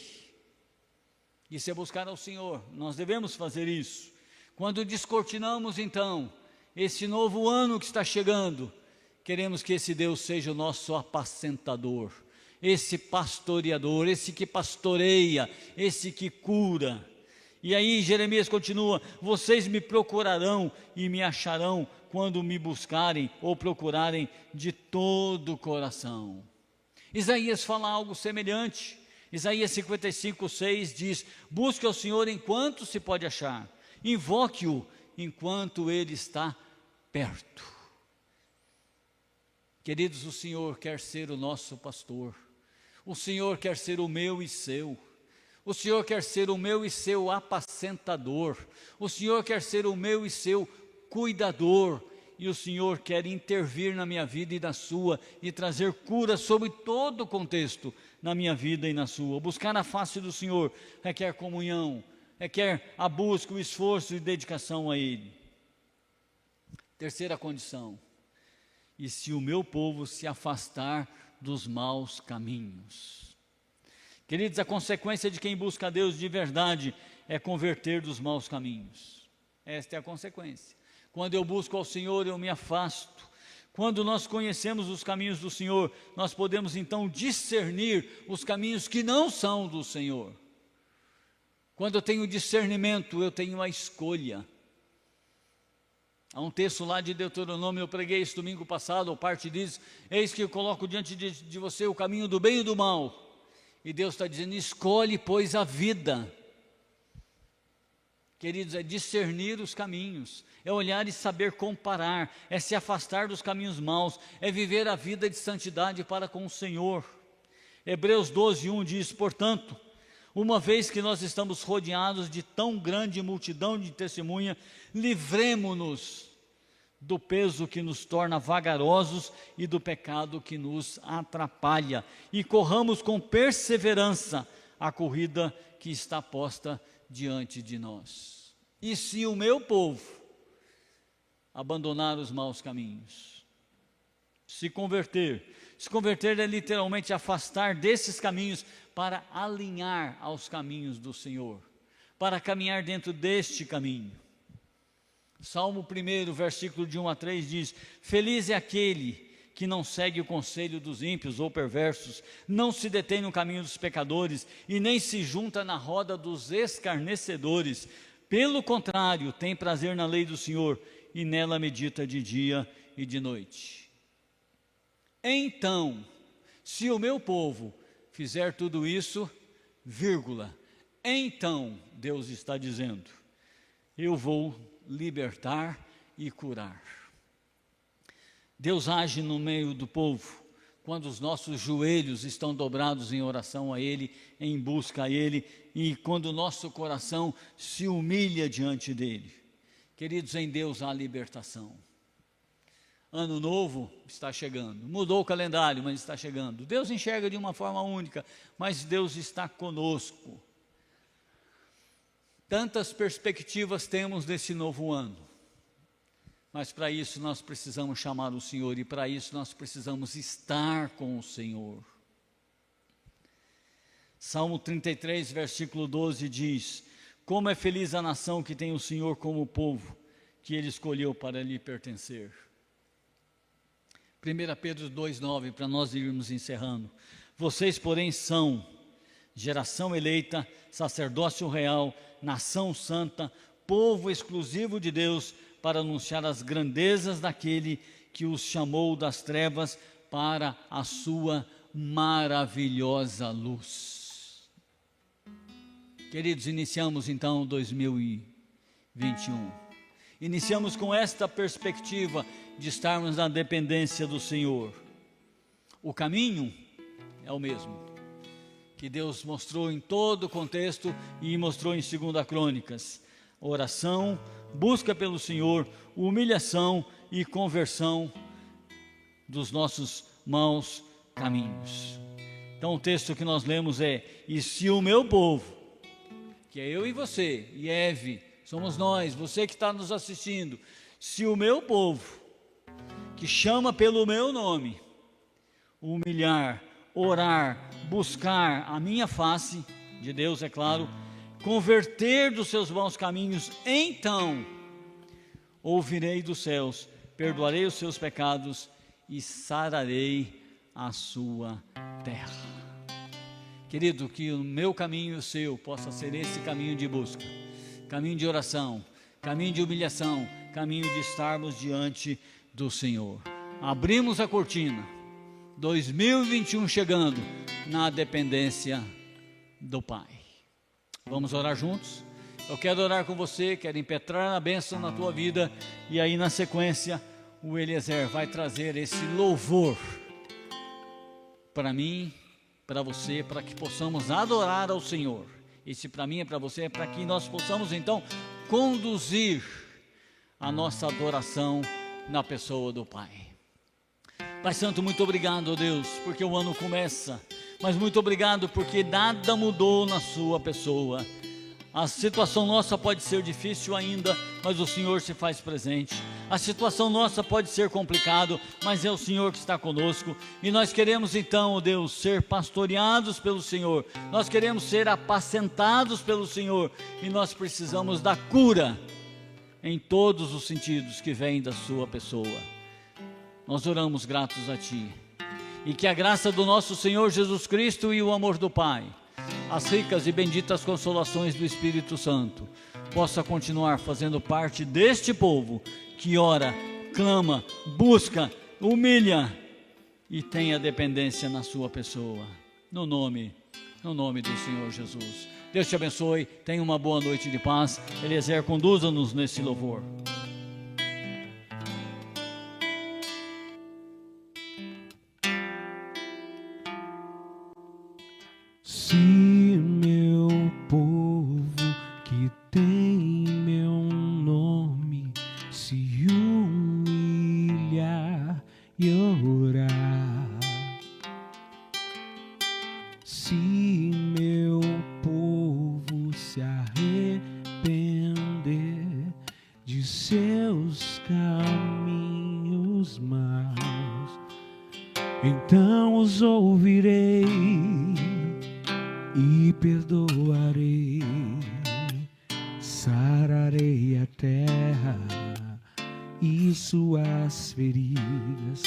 Isso é buscar ao Senhor, nós devemos fazer isso. Quando descortinamos então esse novo ano que está chegando, queremos que esse Deus seja o nosso apacentador, esse pastoreador, esse que pastoreia, esse que cura. E aí Jeremias continua: vocês me procurarão e me acharão quando me buscarem ou procurarem de todo o coração. Isaías fala algo semelhante. Isaías 55:6 diz: busque ao Senhor enquanto se pode achar, invoque-o enquanto ele está perto. Queridos, o Senhor quer ser o nosso pastor, o Senhor quer ser o meu e seu, o Senhor quer ser o meu e seu apacentador, o Senhor quer ser o meu e seu cuidador, e o Senhor quer intervir na minha vida e na sua, e trazer cura sobre todo o contexto, na minha vida e na sua. Buscar a face do Senhor requer comunhão, requer a busca, o esforço e dedicação a Ele. Terceira condição: e se o meu povo se afastar dos maus caminhos. Queridos, a consequência de quem busca a Deus de verdade é converter dos maus caminhos. Esta é a consequência. Quando eu busco ao Senhor, eu me afasto. Quando nós conhecemos os caminhos do Senhor, nós podemos então discernir os caminhos que não são do Senhor. Quando eu tenho discernimento, eu tenho a escolha. Há um texto lá de Deuteronômio, eu preguei esse domingo passado, a parte diz: eis que eu coloco diante de você o caminho do bem e do mal. E Deus está dizendo: escolhe, pois, a vida. Queridos, é discernir os caminhos, é olhar e saber comparar, é se afastar dos caminhos maus, é viver a vida de santidade para com o Senhor. Hebreus 12:1 diz: portanto, uma vez que nós estamos rodeados de tão grande multidão de testemunha, livremo-nos do peso que nos torna vagarosos e do pecado que nos atrapalha, e corramos com perseverança a corrida que está posta diante de nós. E se o meu povo abandonar os maus caminhos, se converter é literalmente afastar desses caminhos para alinhar aos caminhos do Senhor, para caminhar dentro deste caminho. Salmo 1, versículo de 1 a 3 diz: feliz é aquele que não segue o conselho dos ímpios ou perversos, não se detém no caminho dos pecadores e nem se junta na roda dos escarnecedores. Pelo contrário, tem prazer na lei do Senhor e nela medita de dia e de noite. Então, se o meu povo fizer tudo isso, então Deus está dizendo: eu vou libertar e curar. Deus age no meio do povo quando os nossos joelhos estão dobrados em oração a Ele, em busca a Ele, e quando o nosso coração se humilha diante dEle. Queridos, em Deus há libertação. Ano novo está chegando, mudou o calendário, mas está chegando. Deus enxerga de uma forma única, mas Deus está conosco. Tantas perspectivas temos desse novo ano, mas para isso nós precisamos chamar o Senhor, e para isso nós precisamos estar com o Senhor. Salmo 33, versículo 12 diz: como é feliz a nação que tem o Senhor como povo, que Ele escolheu para lhe pertencer. 1 Pedro 2,9, para nós irmos encerrando: vocês, porém, são geração eleita, sacerdócio real, nação santa, povo exclusivo de Deus, para anunciar as grandezas daquele que os chamou das trevas para a sua maravilhosa luz. Queridos, iniciamos então 2021. Iniciamos com esta perspectiva de estarmos na dependência do Senhor. O caminho é o mesmo que Deus mostrou em todo o contexto e mostrou em 2 Crônicas: oração, busca pelo Senhor, humilhação e conversão dos nossos maus caminhos. Então o texto que nós lemos é: e se o meu povo, que é eu e você, e Eve, somos nós, você que está nos assistindo, se o meu povo, que chama pelo meu nome, humilhar, orar, buscar a minha face, de Deus é claro, converter dos seus maus caminhos, então ouvirei dos céus, perdoarei os seus pecados e sararei a sua terra. Querido, que o meu caminho e o seu possa ser esse caminho de busca, caminho de oração, caminho de humilhação, caminho de estarmos diante do Senhor. Abrimos a cortina, 2021 chegando, na dependência do Pai. Vamos orar juntos? Eu quero orar com você, quero impetrar a bênção na tua vida, e aí na sequência o Eliezer vai trazer esse louvor para mim, para você, para que possamos adorar ao Senhor. Esse para mim é para você, é para que nós possamos então conduzir a nossa adoração na pessoa do Pai. Pai Santo, muito obrigado, Deus, porque o ano começa, mas muito obrigado porque nada mudou na sua pessoa. A situação nossa pode ser difícil ainda, mas o Senhor se faz presente. A situação nossa pode ser complicado, mas é o Senhor que está conosco. E nós queremos então, ó Deus, ser pastoreados pelo Senhor. Nós queremos ser apacentados pelo Senhor. E nós precisamos da cura em todos os sentidos que vem da sua pessoa. Nós oramos gratos a Ti. E que a graça do nosso Senhor Jesus Cristo e o amor do Pai, as ricas e benditas consolações do Espírito Santo, possa continuar fazendo parte deste povo que ora, clama, busca, humilha e tem a dependência na sua pessoa. No nome do Senhor Jesus. Deus te abençoe, tenha uma boa noite de paz. Eliezer, conduza-nos nesse louvor. Se meu povo que tem meu nome se humilhar e orar, se meu povo se arrepender de seus caminhos maus, então os ouvirei e perdoarei, sararei a terra e suas feridas.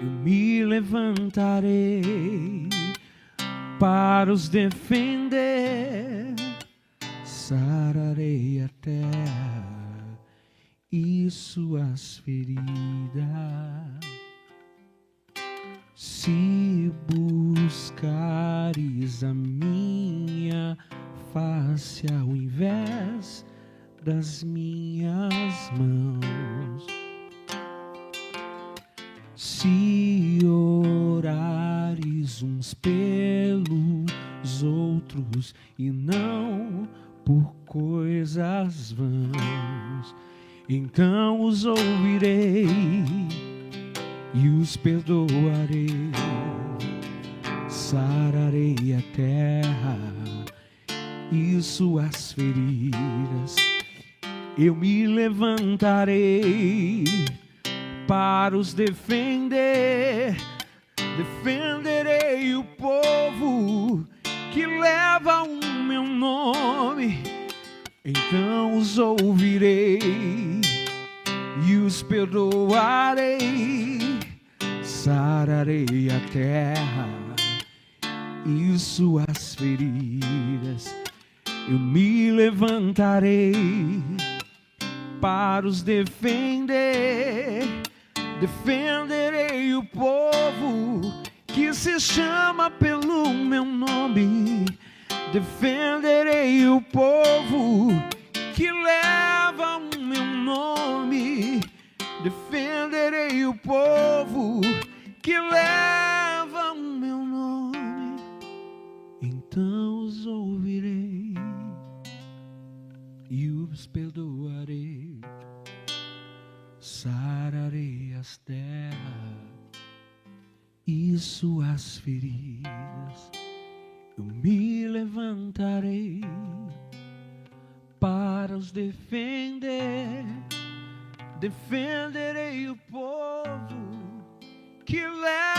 Eu me levantarei para os defender, sararei a terra e suas feridas. Se buscares a minha face ao invés das minhas mãos, se orares uns pelos outros e não por coisas vãs, então os ouvirei e os perdoarei, sararei a terra e suas feridas. Eu me levantarei para os defender, defenderei o povo que leva o meu nome, então os ouvirei e os perdoarei, sararei a terra e suas feridas. Eu me levantarei para os defender, defenderei o povo que se chama pelo meu nome, defenderei o povo que leva o meu nome, defenderei o povo que leva o meu nome, então os ouvirei e os perdoarei, sararei as terras e suas feridas. Eu me levantarei para os defender, defenderei o povo que leva